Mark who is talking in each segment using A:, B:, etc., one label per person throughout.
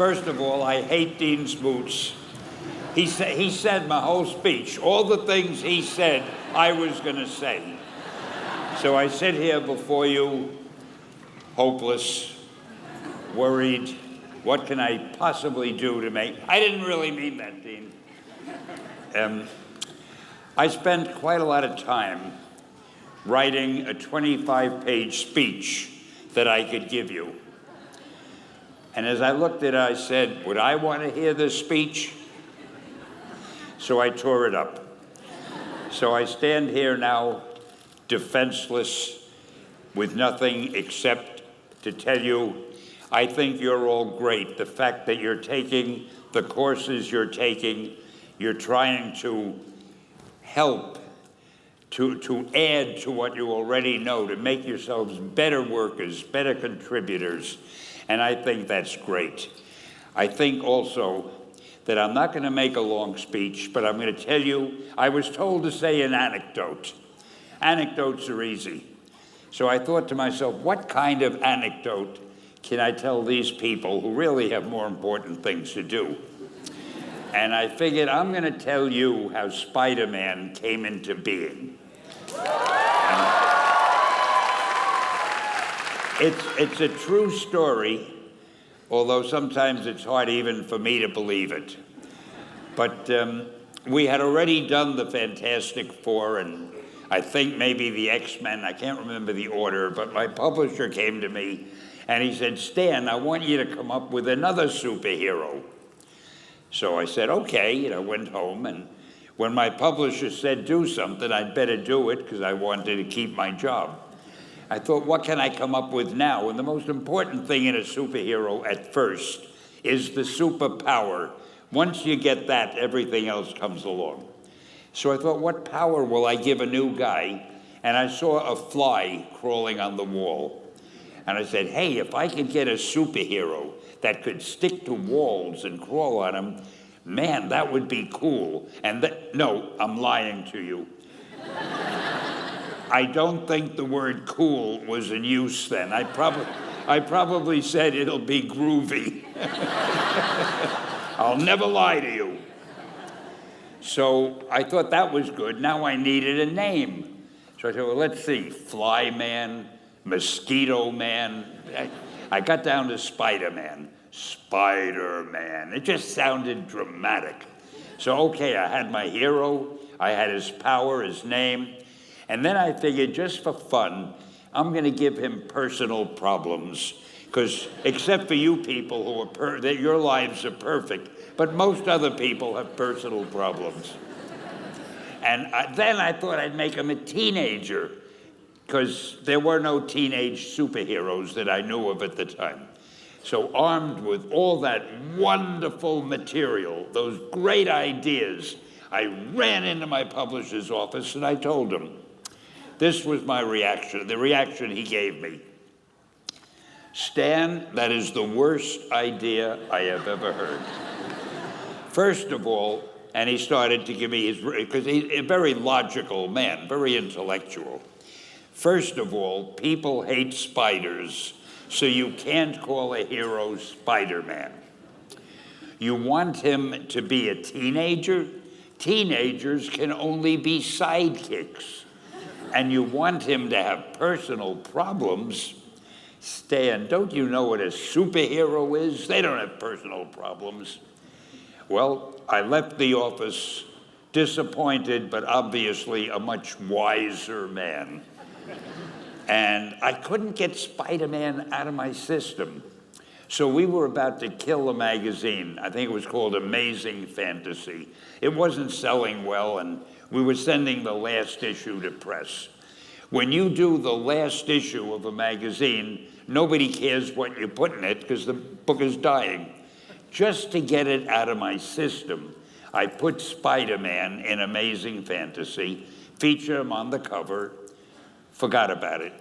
A: First of all, I hate Dean Smoots. He said my whole speech, all the things he said I was going to say. So I sit here before you, hopeless, worried. What can I possibly do to make... I didn't really mean that, Dean. I spent quite a lot of time writing a 25-page speech that I could give you. And as I looked at it, I said, would I want to hear this speech? So I tore it up. So I stand here now, defenseless, with nothing except to tell you, I think you're all great. The fact that you're taking the courses you're taking, you're trying to help, to add to what you already know, to make yourselves better workers, better contributors. And I think that's great. I think also that I'm not going to make a long speech, but I'm going to tell you, I was told to say an anecdote. Anecdotes are easy. So I thought to myself, what kind of anecdote can I tell these people who really have more important things to do? And I figured I'm going to tell you how Spider-Man came into being. It's a true story, although sometimes it's hard even for me to believe it. But we had already done the Fantastic Four, and I think maybe the X-Men, I can't remember the order, but my publisher came to me and he said, Stan, I want you to come up with another superhero. So I said, okay, went home, and when my publisher said do something, I'd better do it because I wanted to keep my job. I thought, what can I come up with now? And the most important thing in a superhero at first is the superpower. Once you get that, everything else comes along. So I thought, what power will I give a new guy? And I saw a fly crawling on the wall. And I said, hey, if I could get a superhero that could stick to walls and crawl on them, man, that would be cool. And no, I'm lying to you. I don't think the word cool was in use then. I probably said it'll be groovy. I'll never lie to you. So I thought that was good. Now I needed a name. So I said, well, let's see, Fly Man, Mosquito Man. I got down to Spider-Man. Spider-Man. It just sounded dramatic. So, okay, I had my hero. I had his power, his name. And then I figured, just for fun, I'm going to give him personal problems. Because except for you people who that your lives are perfect, but most other people have personal problems. And then I thought I'd make him a teenager, because there were no teenage superheroes that I knew of at the time. So armed with all that wonderful material, those great ideas, I ran into my publisher's office and I told him, this was my reaction, the reaction he gave me. Stan, that is the worst idea I have ever heard. First of all, and he started to give me his, because he's a very logical man, very intellectual. First of all, people hate spiders, so you can't call a hero Spider-Man. You want him to be a teenager? Teenagers can only be sidekicks. And you want him to have personal problems? Stan, don't you know what a superhero is? They don't have personal problems. Well, I left the office disappointed, but obviously a much wiser man. And I couldn't get Spider-Man out of my system. So we were about to kill a magazine. I think it was called Amazing Fantasy. It wasn't selling well, and we were sending the last issue to press. When you do the last issue of a magazine, nobody cares what you put in it because the book is dying. Just to get it out of my system, I put Spider-Man in Amazing Fantasy, featured him on the cover, forgot about it.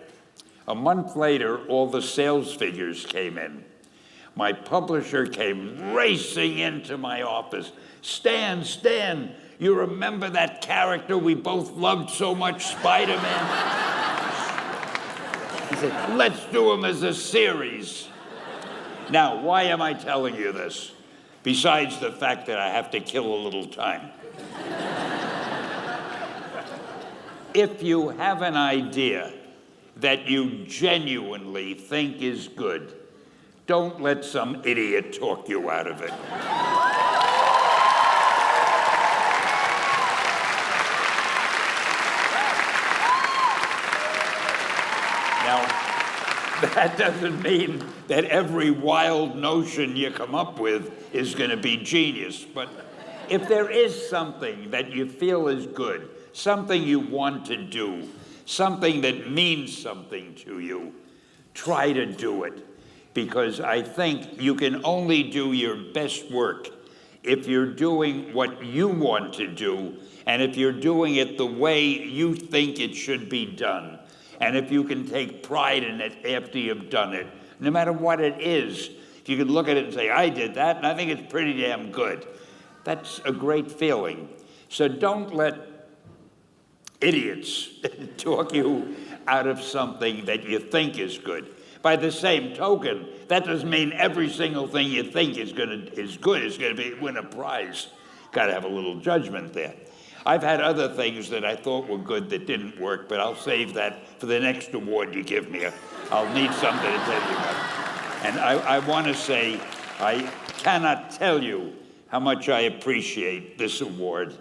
A: A month later, all the sales figures came in. My publisher came racing into my office. Stan, you remember that character we both loved so much, Spider-Man? He said, let's do him as a series. Now, why am I telling you this? Besides the fact that I have to kill a little time. If you have an idea that you genuinely think is good, don't let some idiot talk you out of it. Now, that doesn't mean that every wild notion you come up with is going to be genius, but if there is something that you feel is good, something you want to do, something that means something to you, try to do it. Because I think you can only do your best work if you're doing what you want to do, and if you're doing it the way you think it should be done, and if you can take pride in it after you've done it, no matter what it is. If you can look at it and say, I did that, and I think it's pretty damn good. That's a great feeling. So don't let idiots talk you out of something that you think is good. By the same token, that doesn't mean every single thing you think is good is going to win a prize. Got to have a little judgment there. I've had other things that I thought were good that didn't work, but I'll save that for the next award you give me. I'll need something to tell you about. And I want to say, I cannot tell you how much I appreciate this award.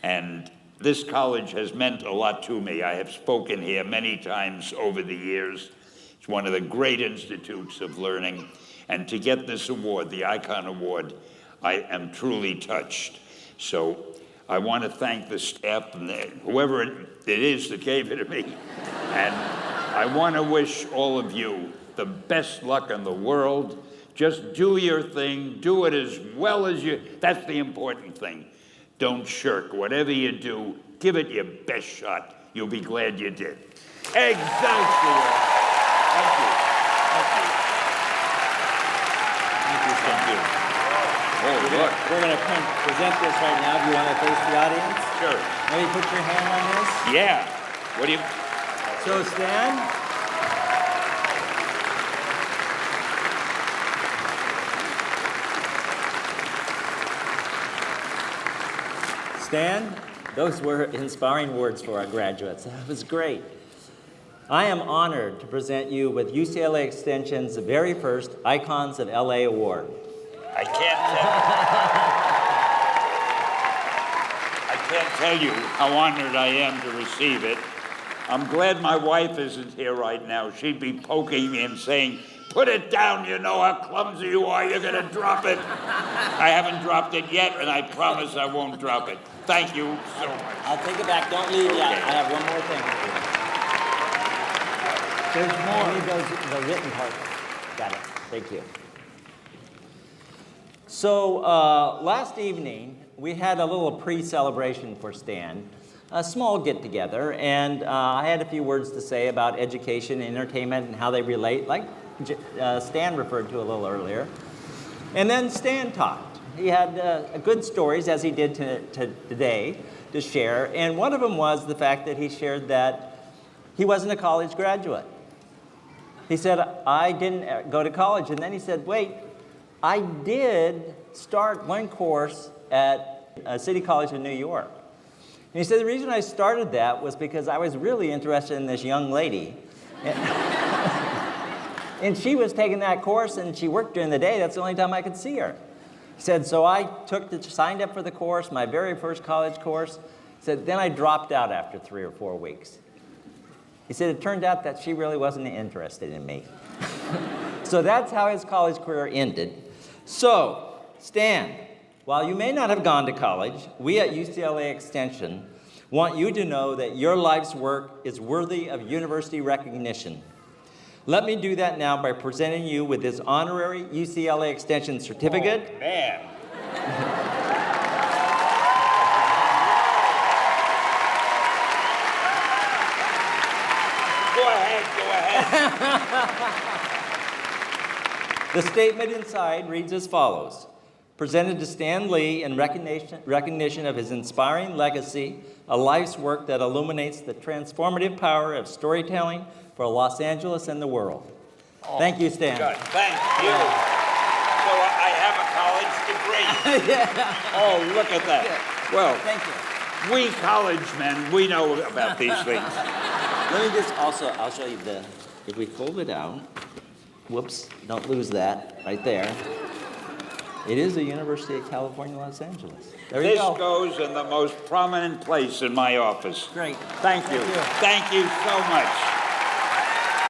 A: And this college has meant a lot to me. I have spoken here many times over the years. It's one of the great institutes of learning. And to get this award, the Icon Award, I am truly touched. So I want to thank the staff and whoever it is that gave it to me. And I want to wish all of you the best luck in the world. Just do your thing. Do it as well as you. That's the important thing. Don't shirk. Whatever you do, give it your best shot. You'll be glad you did. Excelsior! Thank you. Thank you. Thank you. Oh, look.
B: We're going to present this right now. Do you want to face the audience?
A: Sure.
B: Maybe put your hand on this.
A: Yeah. What do you...
B: So stand. Stan, those were inspiring words for our graduates. That was great. I am honored to present you with UCLA Extension's very first Icons of LA Award.
A: I can't tell you how honored I am to receive it. I'm glad my wife isn't here right now. She'd be poking me and saying, put it down, you know how clumsy you are, you're going to drop it. I haven't dropped it yet, and I promise I won't drop it. Thank you so much.
B: I'll take it back. Don't leave yet. I have one more thing for you. There's more. I need the written part. Got it. Thank you. So last evening, we had a little pre-celebration for Stan, a small get-together, and I had a few words to say about education, entertainment, and how they relate, like Stan referred to a little earlier. And then Stan talked. He had good stories, as he did today, to share, and one of them was the fact that he shared that he wasn't a college graduate. He said, I didn't go to college, and then he said, wait, I did start one course at City College in New York. And he said, the reason I started that was because I was really interested in this young lady. And she was taking that course, and she worked during the day. That's the only time I could see her. He said, so I signed up for the course, my very first college course. He said, then I dropped out after 3 or 4 weeks. He said, it turned out that she really wasn't interested in me. So that's how his college career ended. So, Stan, while you may not have gone to college, we at UCLA Extension want you to know that your life's work is worthy of university recognition. Let me do that now by presenting you with this honorary UCLA Extension certificate.
A: Oh, man. Go ahead.
B: The statement inside reads as follows. Presented to Stan Lee in recognition of his inspiring legacy, a life's work that illuminates the transformative power of storytelling for Los Angeles and the world. Thank you, Stan.
A: Good. Thank you. So I have a college degree.
B: Yeah.
A: Oh, look at that. Well,
B: Thank you.
A: we college men, we know about these things.
B: Let me just also, I'll show you if we fold it out, whoops, don't lose that, right there. It is the University of California, Los Angeles. There you
A: This
B: go.
A: goes in the most prominent place in my office.
B: Great.
A: Thank you.
B: Thank you.
A: Thank you so much.